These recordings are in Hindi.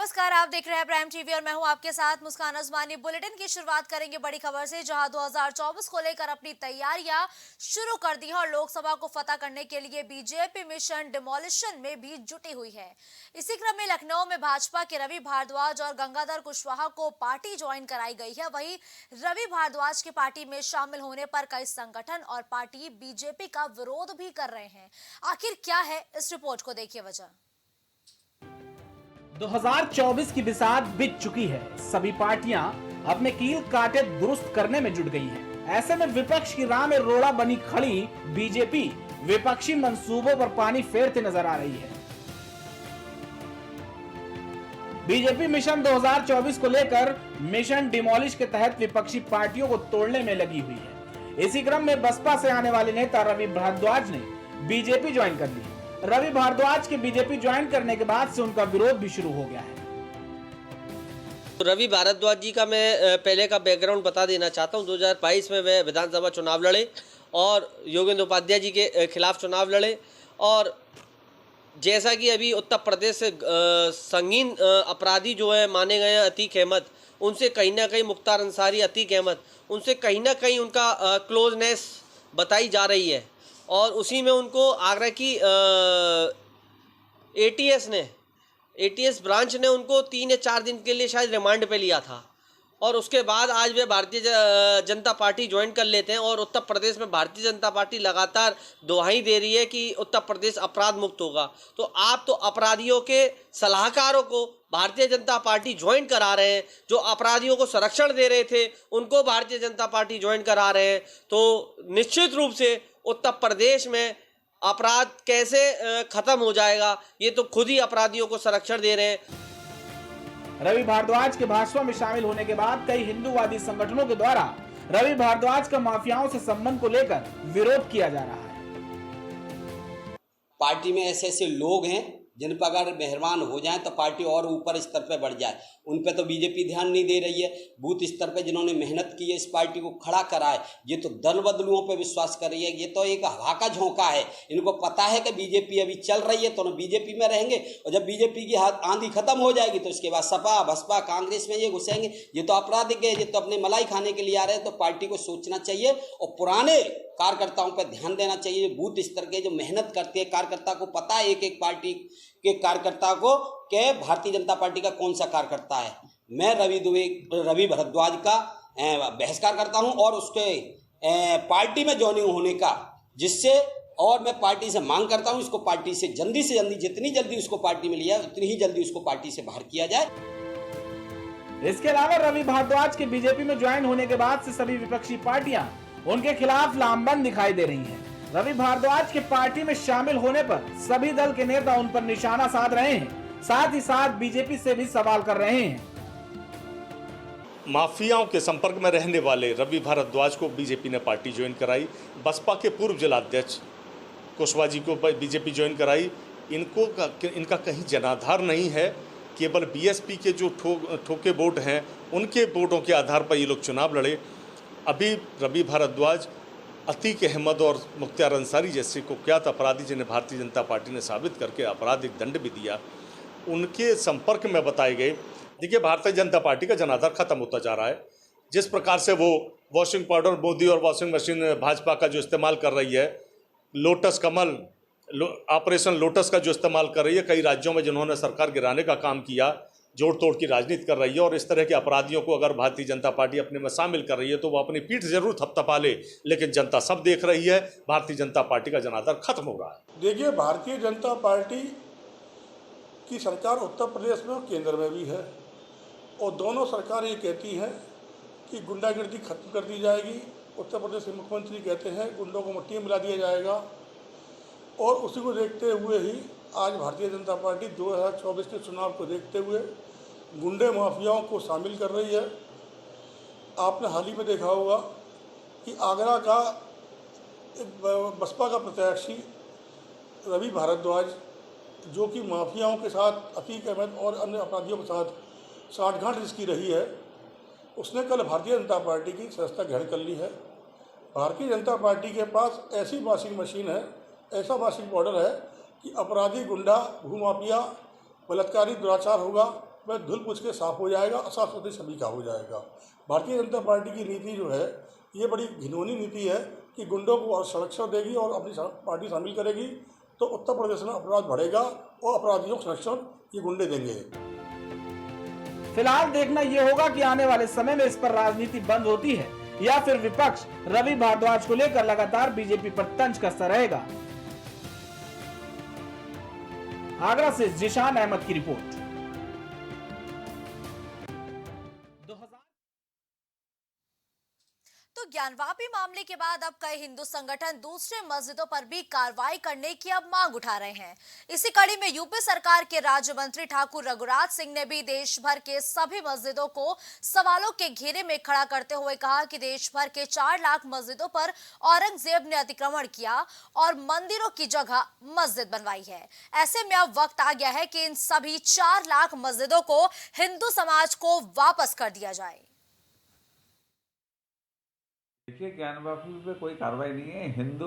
नमस्कार, आप देख रहे हैं प्राइम टीवी और मैं हूं आपके साथ मुस्कान उस्मानी। बुलेटिन की शुरुआत करेंगे बड़ी खबर से, जहां 2024 को लेकर अपनी तैयारियां शुरू कर दी है और लोकसभा को फतह करने के लिए बीजेपी मिशन डिमोलिशन में भी जुटी हुई है। इसी क्रम में लखनऊ में भाजपा के रवि भारद्वाज और गंगाधर कुशवाहा को पार्टी ज्वाइन कराई गई है। वहीं रवि भारद्वाज की पार्टी में शामिल होने पर कई संगठन और पार्टी बीजेपी का विरोध भी कर रहे हैं। आखिर क्या है, इस रिपोर्ट को देखिए वजह। 2024 की बिसात बीत चुकी है। सभी पार्टियां अपने कील काटे दुरुस्त करने में जुट गई हैं। ऐसे में विपक्ष की राह में रोड़ा बनी खड़ी बीजेपी विपक्षी मंसूबों पर पानी फेरते नजर आ रही है। बीजेपी मिशन 2024 को लेकर मिशन डिमोलिश के तहत विपक्षी पार्टियों को तोड़ने में लगी हुई है। इसी क्रम में बसपा से आने वाले नेता रवि भारद्वाज ने बीजेपी ज्वाइन कर ली। रवि भारद्वाज के बीजेपी ज्वाइन करने के बाद से उनका विरोध भी शुरू हो गया है। रवि भारद्वाज जी का मैं पहले का बैकग्राउंड बता देना चाहता हूं। 2022 में वे विधानसभा चुनाव लड़े और योगेंद्र उपाध्याय जी के खिलाफ चुनाव लड़े। और जैसा कि अभी उत्तर प्रदेश से संगीन अपराधी जो है माने गए हैं अतीक अहमद, उनसे कहीं ना कहीं मुख्तार अंसारी, अतीक अहमद, उनसे कहीं ना कहीं उनका क्लोजनेस बताई जा रही है। और उसी में उनको आगरा की एटीएस ब्रांच ने उनको 3 या 4 दिन के लिए शायद रिमांड पे लिया था। और उसके बाद आज वे भारतीय जनता पार्टी ज्वाइन कर लेते हैं। और उत्तर प्रदेश में भारतीय जनता पार्टी लगातार दुहाई दे रही है कि उत्तर प्रदेश अपराध मुक्त होगा। तो आप तो अपराधियों के सलाहकारों को भारतीय जनता पार्टी ज्वाइन करा रहे हैं, जो अपराधियों को संरक्षण दे रहे थे उनको भारतीय जनता पार्टी ज्वाइन करा रहे हैं। तो निश्चित रूप से उत्तर प्रदेश में अपराध कैसे खत्म हो जाएगा, ये तो खुद ही अपराधियों को संरक्षण दे रहे हैं। रवि भारद्वाज के भाजपा में शामिल होने के बाद कई हिंदूवादी संगठनों के द्वारा रवि भारद्वाज का माफियाओं से संबंध को लेकर विरोध किया जा रहा है। पार्टी में ऐसे ऐसे लोग हैं जिन पर अगर मेहरबान हो जाए तो पार्टी और ऊपर स्तर पे बढ़ जाए। उन पे तो बीजेपी ध्यान नहीं दे रही है। बूथ स्तर पे जिन्होंने मेहनत की है इस पार्टी को खड़ा करा है, ये तो दल बदलुओं पे विश्वास कर रही है। ये तो एक हवा का झोंका है। इनको पता है कि बीजेपी अभी चल रही है तो ना बीजेपी में रहेंगे, और जब बीजेपी की आंधी खत्म हो जाएगी तो उसके बाद सपा बसपा कांग्रेस में ये घुसेंगे। ये तो आपराधिक है, ये तो अपने मलाई खाने के लिए आ रहे हैं। तो पार्टी को सोचना चाहिए और पुराने कार्यकर्ताओं पर ध्यान देना चाहिए। बूथ स्तर के जो मेहनत करते हैं कार्यकर्ता को पता है, एक एक पार्टी के कार्यकर्ता को कि भारतीय जनता पार्टी का कौन सा कार्यकर्ता है। मैं रवि भारद्वाज का बहिष्कार करता हूं और उसके पार्टी में ज्वाइनिंग होने का, जिससे और मैं पार्टी से मांग करता हूं इसको पार्टी से जल्दी जितनी जल्दी उसको पार्टी में लिया उतनी ही जल्दी उसको पार्टी से बाहर किया जाए। इसके अलावा रवि भारद्वाज के बीजेपी में ज्वाइन होने के बाद से सभी विपक्षी पार्टियां उनके खिलाफ लामबंद दिखाई दे रही हैं। रवि भारद्वाज के पार्टी में शामिल होने पर सभी दल के नेता उन पर निशाना साध रहे हैं, साथ ही साथ बीजेपी से भी सवाल कर रहे हैं। माफियाओं के संपर्क में रहने वाले रवि भारद्वाज को बीजेपी ने पार्टी ज्वाइन कराई। बसपा के पूर्व जिलाध्यक्ष कुशवाहा जी को बीजेपी ज्वाइन कराई। इनका कहीं जनाधार नहीं है। केवल बीएसपी के जो ठोके वोट हैं उनके वोटों के आधार पर ये लोग चुनाव लड़े। अभी रवि भारद्वाज, अतीक अहमद और मुख्तार अंसारी जैसे कुख्यात अपराधी जिन्हें भारतीय जनता पार्टी ने साबित करके आपराधिक दंड भी दिया, उनके संपर्क में बताए गए। देखिए, भारतीय जनता पार्टी का जनाधार खत्म होता जा रहा है। जिस प्रकार से वो वॉशिंग पाउडर मोदी और वॉशिंग मशीन भाजपा का जो इस्तेमाल कर रही है, लोटस कमल ऑपरेशन लोटस का जो इस्तेमाल कर रही है, कई राज्यों में जिन्होंने सरकार गिराने का काम किया, जोड़ तोड़ की राजनीति कर रही है। और इस तरह के अपराधियों को अगर भारतीय जनता पार्टी अपने में शामिल कर रही है तो वो अपनी पीठ जरूर थपथपा ले, लेकिन जनता सब देख रही है। भारतीय जनता पार्टी का जनाधार खत्म हो रहा है। देखिए, भारतीय जनता पार्टी की सरकार उत्तर प्रदेश में और केंद्र में भी है, और दोनों सरकार ये कहती है कि गुंडागर्दी खत्म कर दी जाएगी। उत्तर प्रदेश के मुख्यमंत्री कहते हैं गुंडों को मट्टी में मिला दिया जाएगा। और उसी को देखते हुए ही आज भारतीय जनता पार्टी 2024 के चुनाव को देखते हुए गुंडे माफियाओं को शामिल कर रही है। आपने हाल ही में देखा होगा कि आगरा का बसपा का प्रत्याशी रवि भारद्वाज, जो कि माफियाओं के साथ, अतीक अहमद और अन्य अपराधियों के साथ साठगांठ जिसकी रही है, उसने कल भारतीय जनता पार्टी की सदस्यता ग्रहण कर ली है। भारतीय जनता पार्टी के पास ऐसी वॉशिंग मशीन है, ऐसा वॉशिंग पाउडर है कि अपराधी, गुंडा, भूमाफिया, बलात्कारी, दुराचार होगा वह धुल पुछ के साफ हो जाएगा और साफ सुथरी सभी का हो जाएगा। भारतीय जनता पार्टी की नीति जो है ये बड़ी घिनौनी नीति है कि गुंडों को और संरक्षण देगी और अपनी पार्टी शामिल करेगी, तो उत्तर प्रदेश में अपराध बढ़ेगा और अपराधियों को संरक्षण ये गुंडे देंगे। फिलहाल देखना यह होगा कि आने वाले समय में इस पर राजनीति बंद होती है या फिर विपक्ष रवि भारद्वाज को लेकर लगातार बीजेपी पर तंज कसता रहेगा। आगरा से जिशान अहमद की रिपोर्ट। तो ज्ञानवापी मामले के बाद अब कई हिंदू संगठन दूसरे मस्जिदों पर भी कार्रवाई करने की अब मांग उठा रहे हैं। इसी कड़ी में यूपी सरकार के राज्य मंत्री ठाकुर रघुराज सिंह ने भी देश भर के सभी मस्जिदों को सवालों के घेरे में खड़ा करते हुए कहा कि देश भर के 4 लाख मस्जिदों पर औरंगजेब ने अतिक्रमण किया और मंदिरों की जगह मस्जिद बनवाई है। ऐसे में अब वक्त आ गया है कि इन सभी 4 लाख मस्जिदों को हिंदू समाज को वापस कर दिया जाए। देखिए, ज्ञानवापी पे कोई कार्रवाई नहीं है। हिंदू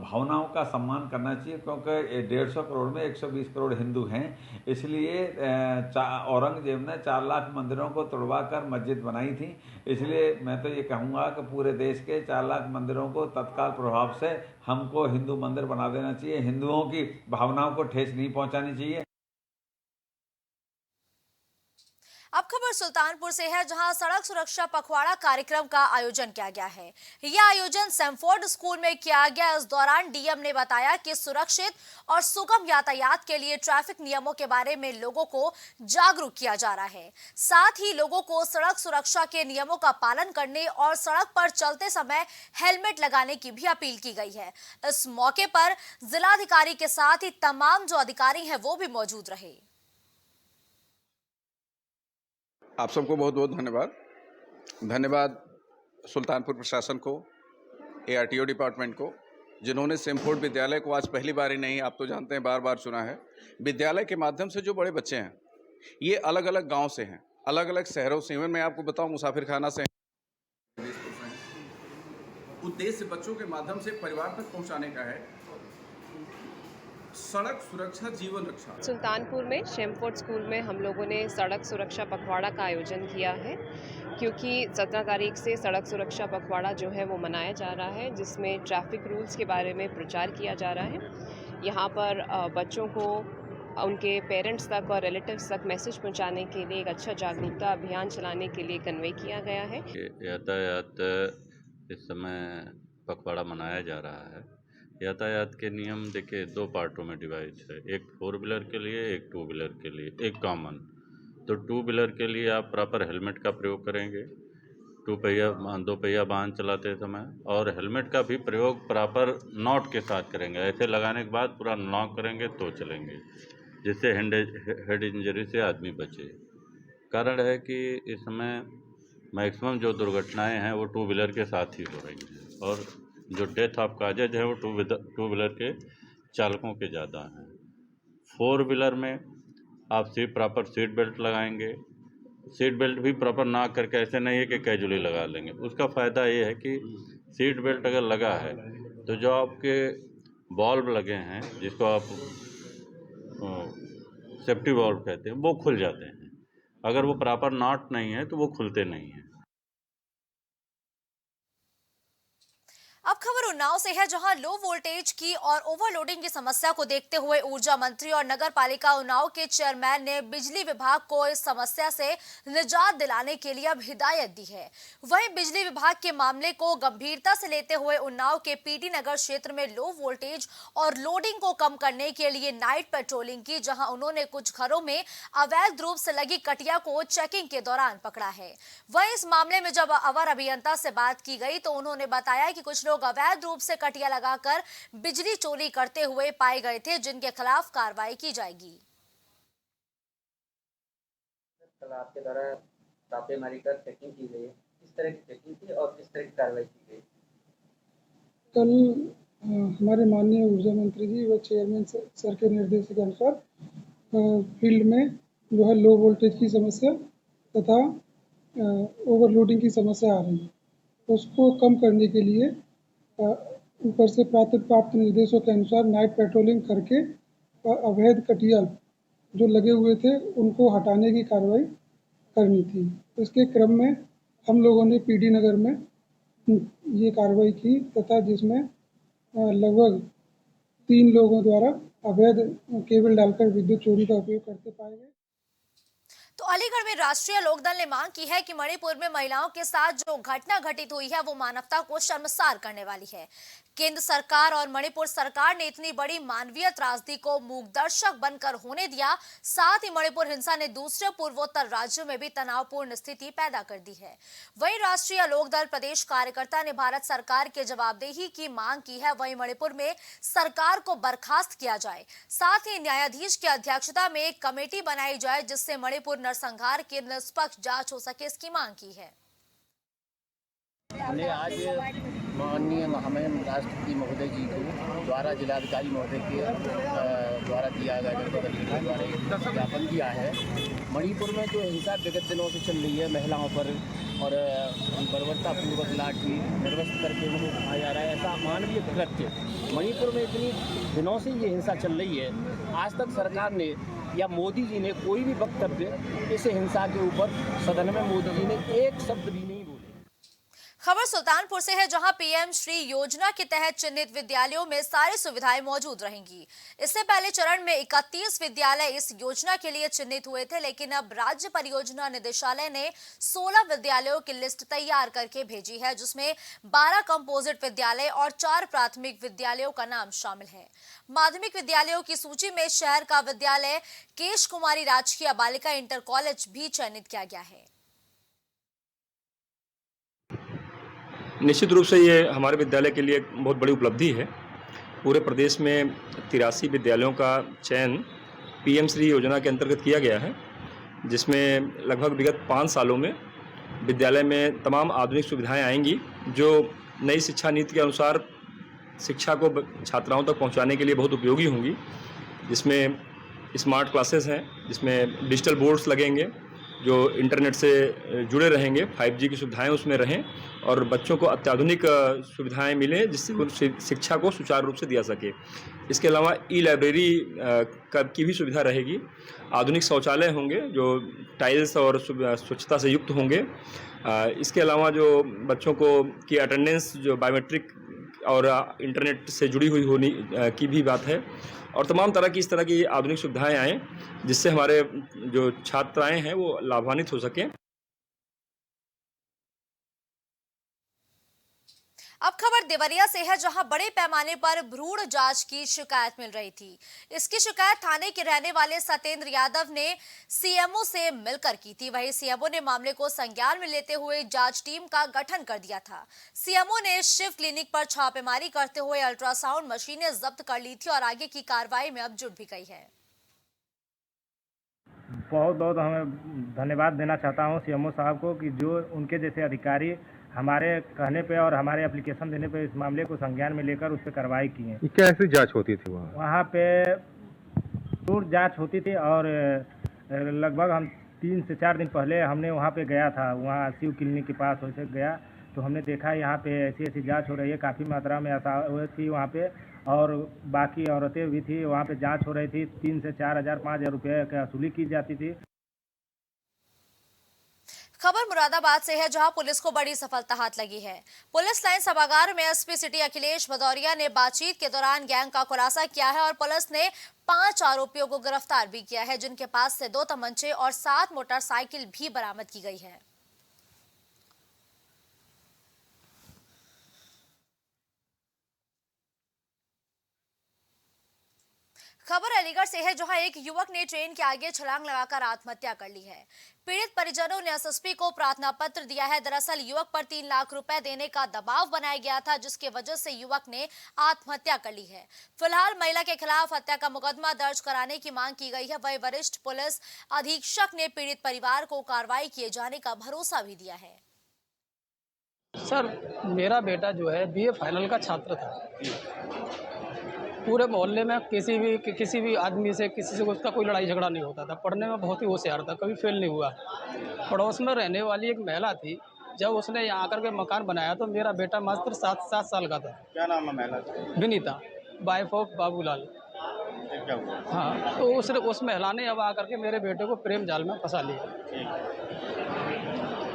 भावनाओं का सम्मान करना चाहिए, क्योंकि 150 करोड़ में 120 करोड़ हिंदू हैं। इसलिए औरंगजेब ने 4 लाख मंदिरों को तोड़वा कर मस्जिद बनाई थी। इसलिए मैं तो ये कहूँगा कि पूरे देश के 4 लाख मंदिरों को तत्काल प्रभाव से हमको हिंदू मंदिर बना देना चाहिए। हिंदुओं की भावनाओं को ठेस नहीं पहुँचानी चाहिए। अब खबर सुल्तानपुर से है, जहां सड़क सुरक्षा पखवाड़ा कार्यक्रम का आयोजन किया गया है। यह आयोजन सैमफोर्ड स्कूल में किया गया। इस दौरान डीएम ने बताया कि सुरक्षित और सुगम यातायात के लिए ट्रैफिक नियमों के बारे में लोगों को जागरूक किया जा रहा है। साथ ही लोगों को सड़क सुरक्षा के नियमों का पालन करने और सड़क पर चलते समय हेलमेट लगाने की भी अपील की गई है। इस मौके पर जिलाधिकारी के साथ ही तमाम जो अधिकारी हैं वो भी मौजूद रहे। आप सबको बहुत बहुत धन्यवाद सुल्तानपुर प्रशासन को, ARTO डिपार्टमेंट को, जिन्होंने सैमफोर्ड विद्यालय को आज पहली बार ही नहीं, आप तो जानते हैं, बार बार चुना है। विद्यालय के माध्यम से जो बड़े बच्चे हैं ये अलग अलग गांव से हैं, अलग अलग शहरों से। मैं आपको बताऊं, मुसाफिर खाना से। उद्देश्य बच्चों के माध्यम से परिवार तक पहुँचाने का है। सड़क सुरक्षा जीवन रक्षा। सुल्तानपुर में सैमफोर्ड स्कूल में हम लोगों ने सड़क सुरक्षा पखवाड़ा का आयोजन किया है, क्योंकि 17 तारीख से सड़क सुरक्षा पखवाड़ा जो है वो मनाया जा रहा है, जिसमें ट्रैफिक रूल्स के बारे में प्रचार किया जा रहा है। यहाँ पर बच्चों को उनके पेरेंट्स तक और रिलेटिव्स तक मैसेज पहुँचाने के लिए एक अच्छा जागरूकता अभियान चलाने के लिए कन्वे किया गया है। यातायात इस समय पखवाड़ा मनाया जा रहा है। यातायात के नियम देखिए 2 पार्टों में डिवाइड है, एक 4 व्हीलर के लिए, एक 2 व्हीलर के लिए, एक कॉमन। तो 2 व्हीलर के लिए आप प्रॉपर हेलमेट का प्रयोग करेंगे 2 पहिया वाहन चलाते समय, और हेलमेट का भी प्रयोग प्रॉपर नॉट के साथ करेंगे। ऐसे लगाने के बाद पूरा लॉक करेंगे तो चलेंगे, जिससे हेड इंजरी से आदमी बचे। कारण है कि इस समय मैक्सिमम जो दुर्घटनाएं हैं वो 2 व्हीलर के साथ ही हो रही हैं, और जो डेथ ऑफ काजेज है वो 2 व्हीलर के चालकों के ज़्यादा हैं। 4 व्हीलर में आप प्रॉपर सीट बेल्ट लगाएंगे। सीट बेल्ट भी प्रॉपर ना करके ऐसे नहीं है कि कैजुअली लगा लेंगे। उसका फ़ायदा ये है कि सीट बेल्ट अगर लगा है तो जो आपके बॉल्व लगे हैं, जिसको आप सेफ्टी बॉल्व कहते हैं, वो खुल जाते हैं। अगर वो प्रॉपर नॉट नहीं है तो वो खुलते नहीं हैं। अब खबर उन्नाव से है, जहां लो वोल्टेज की और ओवरलोडिंग की समस्या को देखते हुए ऊर्जा मंत्री और नगर पालिका उन्नाव के चेयरमैन ने बिजली विभाग को इस समस्या से निजात दिलाने के लिए अब हिदायत दी है। वहीं बिजली विभाग के मामले को गंभीरता से लेते हुए उन्नाव के पीटी नगर क्षेत्र में लो वोल्टेज और लोडिंग को कम करने के लिए नाइट पेट्रोलिंग की, जहां उन्होंने कुछ घरों में अवैध रूप से लगी कटिया को चेकिंग के दौरान पकड़ा है। वहीं इस मामले में जब अवर अभियंता से बात की गई तो उन्होंने बताया कि कुछ लोग अवैध रूप से कटिया लगाकर बिजली चोरी करते हुए पाए गए थे, जिनके खिलाफ कार्रवाई की जाएगी। कल आपके द्वारा छापेमारी कर चेकिंग की गई, किस तरह की चेकिंग थी और किस तरह की कार्रवाई की गई? कल हमारे माननीय ऊर्जा मंत्री जी व चेयरमैन सर के निर्देश के अनुसार फील्ड में जो है लो वोल्टेज की समस्या तथा ओवरलोडिंग की समस्या आ रही है, उसको कम करने के लिए ऊपर से प्राप्त निर्देशों के अनुसार नाइट पेट्रोलिंग करके अवैध कटिया जो लगे हुए थे उनको हटाने की कार्रवाई करनी थी। इसके क्रम में हम लोगों ने पीडी नगर में ये कार्रवाई की तथा जिसमें लगभग 3 लोगों द्वारा अवैध केबल डालकर विद्युत चोरी का उपयोग करते पाए गए। तो अलीगढ़ में राष्ट्रीय लोकदल ने मांग की है कि मणिपुर में महिलाओं के साथ जो घटना घटित हुई है वो मानवता को शर्मसार करने वाली है। केंद्र सरकार और मणिपुर सरकार ने इतनी बड़ी मानवीय त्रासदी को मूकदर्शक बनकर होने दिया। साथ ही मणिपुर हिंसा ने दूसरे पूर्वोत्तर राज्यों में भी तनावपूर्ण स्थिति पैदा कर दी है। वहीं राष्ट्रीय लोकदल प्रदेश कार्यकर्ता ने भारत सरकार के जवाबदेही की मांग की है। वहीं मणिपुर में सरकार को बर्खास्त किया जाए, साथ ही न्यायाधीश की अध्यक्षता में एक कमेटी बनाई जाए जिससे मणिपुर नरसंहार की निष्पक्ष जांच हो सके, इसकी मांग की है। हमने आज माननीय महामहिम राष्ट्रपति महोदय जी को द्वारा जिलाधिकारी महोदय के द्वारा दिया गया द्वारा एक ज्ञापन दिया है। मणिपुर में जो हिंसा विगत दिनों से चल रही है महिलाओं पर और बर्बरतापूर्वक लाठी निर्वस्त करके उनको कहा जा रहा है, ऐसा मानवीय कृत्य मणिपुर में इतनी दिनों से ये हिंसा चल रही है। आज तक सरकार ने या मोदी जी ने कोई भी वक्तव्य इस हिंसा के ऊपर सदन में मोदी जी ने एक शब्द भी नहीं बोले। खबर सुल्तानपुर से है, जहां पीएम श्री योजना के तहत चिन्हित विद्यालयों में सारी सुविधाएं मौजूद रहेंगी। इससे पहले चरण में 31 विद्यालय इस योजना के लिए चिन्हित हुए थे, लेकिन अब राज्य परियोजना निदेशालय ने 16 विद्यालयों की लिस्ट तैयार करके भेजी है, जिसमें 12 कंपोजिट विद्यालय और 4 प्राथमिक विद्यालयों का नाम शामिल है। माध्यमिक विद्यालयों की सूची में शहर का विद्यालय केश कुमारी राजकीय बालिका इंटर कॉलेज भी चयनित किया गया है। निश्चित रूप से ये हमारे विद्यालय के लिए एक बहुत बड़ी उपलब्धि है। पूरे प्रदेश में 83 विद्यालयों का चयन पीएम श्री योजना के अंतर्गत किया गया है, जिसमें लगभग विगत 5 सालों में विद्यालय में तमाम आधुनिक सुविधाएं आएंगी, जो नई शिक्षा नीति के अनुसार शिक्षा को छात्राओं तक पहुंचाने के लिए बहुत उपयोगी होंगी। जिसमें स्मार्ट क्लासेस हैं, जिसमें डिजिटल बोर्ड्स लगेंगे जो इंटरनेट से जुड़े रहेंगे, 5G की सुविधाएं उसमें रहें और बच्चों को अत्याधुनिक सुविधाएं मिलें, जिससे वो शिक्षा को सुचारू रूप से दिया सके। इसके अलावा ई-लाइब्रेरी की भी सुविधा रहेगी। आधुनिक शौचालय होंगे जो टाइल्स और स्वच्छता से युक्त होंगे। इसके अलावा जो बच्चों को की अटेंडेंस जो बायोमेट्रिक और इंटरनेट से जुड़ी हुई होने की भी बात है, और तमाम तरह की इस तरह की आधुनिक सुविधाएं आएँ जिससे हमारे जो छात्राएं हैं वो लाभान्वित हो सकें। अब खबर देवरिया से है, जहां बड़े पैमाने पर भ्रूण जांच की शिकायत मिल रही थी। इसकी शिकायत थाने के रहने वाले सत्येंद्र यादव ने सीएमओ से मिलकर की थी। वहीं सीएमओ ने मामले को संज्ञान में लेते हुए जांच टीम का गठन कर दिया था। सीएमओ ने शिव क्लिनिक पर छापेमारी करते हुए अल्ट्रासाउंड मशीनें जब्त कर ली थी और आगे की कार्रवाई में अब जुट भी गई है। बहुत बहुत हमें धन्यवाद देना चाहता हूँ सीएमओ साहब को कि जो उनके जैसे अधिकारी हमारे कहने पे और हमारे एप्लीकेशन देने पे इस मामले को संज्ञान में लेकर उस पर कार्रवाई की है। कैसे जांच होती थी वहाँ पे पूर्ण जांच होती थी और लगभग हम 3 से 4 दिन पहले हमने वहाँ पे गया था, वहाँ शिव क्लिनिक के पास वैसे गया तो हमने देखा यहाँ पे ऐसी जांच हो रही है। काफ़ी मात्रा में ऐसा थी वहाँ पे और बाकी औरतें भी थी वहाँ पे जांच हो रही थी। 3 से 4 हज़ार 5 हज़ार रुपये की वसूली की जाती थी। खबर मुरादाबाद से है, जहां पुलिस को बड़ी सफलता हाथ लगी है। पुलिस लाइन सभागार में एसपी सिटी अखिलेश भदौरिया ने बातचीत के दौरान गैंग का खुलासा किया है और पुलिस ने 5 आरोपियों को गिरफ्तार भी किया है, जिनके पास से 2 तमंचे और 7 मोटरसाइकिल भी बरामद की गई है। खबर अलीगढ़ से है, जहां एक युवक ने ट्रेन के आगे छलांग लगाकर आत्महत्या कर ली है। पीड़ित परिजनों ने एसएसपी को प्रार्थना पत्र दिया है। दरअसल युवक पर 3 लाख रुपए देने का दबाव बनाया गया था, जिसके वजह से युवक ने आत्महत्या कर ली है। फिलहाल महिला के खिलाफ हत्या का मुकदमा दर्ज कराने की मांग की गई है। वहीं वरिष्ठ पुलिस अधीक्षक ने पीड़ित परिवार को कार्रवाई किए जाने का भरोसा भी दिया है। सर, मेरा बेटा जो है बीए फाइनल का छात्र था। पूरे मोहल्ले में किसी भी आदमी से किसी से उसका कोई लड़ाई झगड़ा नहीं होता था। पढ़ने में बहुत ही होशियार था, कभी फेल नहीं हुआ। पड़ोस में रहने वाली एक महिला थी, जब उसने यहाँ आकर के मकान बनाया तो मेरा बेटा मात्र 7 साल का था। क्या नाम है महिला का? Vinita, wife of Babulal. क्या हुआ? हाँ, तो उस महिला ने अब आकर के मेरे बेटे को प्रेम जाल में फंसा लिया।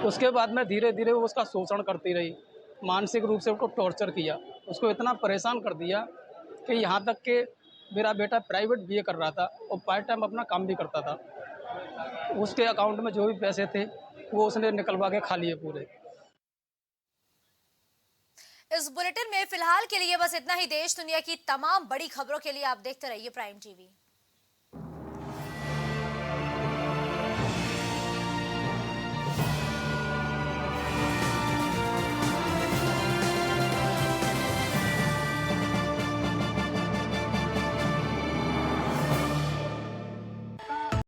उसके बाद में धीरे धीरे वो उसका शोषण करती रही, मानसिक रूप से उसको टॉर्चर किया, उसको इतना परेशान कर दिया कि यहाँ तक कि मेरा बेटा प्राइवेट बीए कर रहा था और पार्ट टाइम अपना काम भी करता था। उसके अकाउंट में जो भी पैसे थे वो उसने निकलवा के खा लिए पूरे। इस बुलेटिन में फिलहाल के लिए बस इतना ही। देश दुनिया की तमाम बड़ी खबरों के लिए आप देखते रहिए प्राइम टीवी।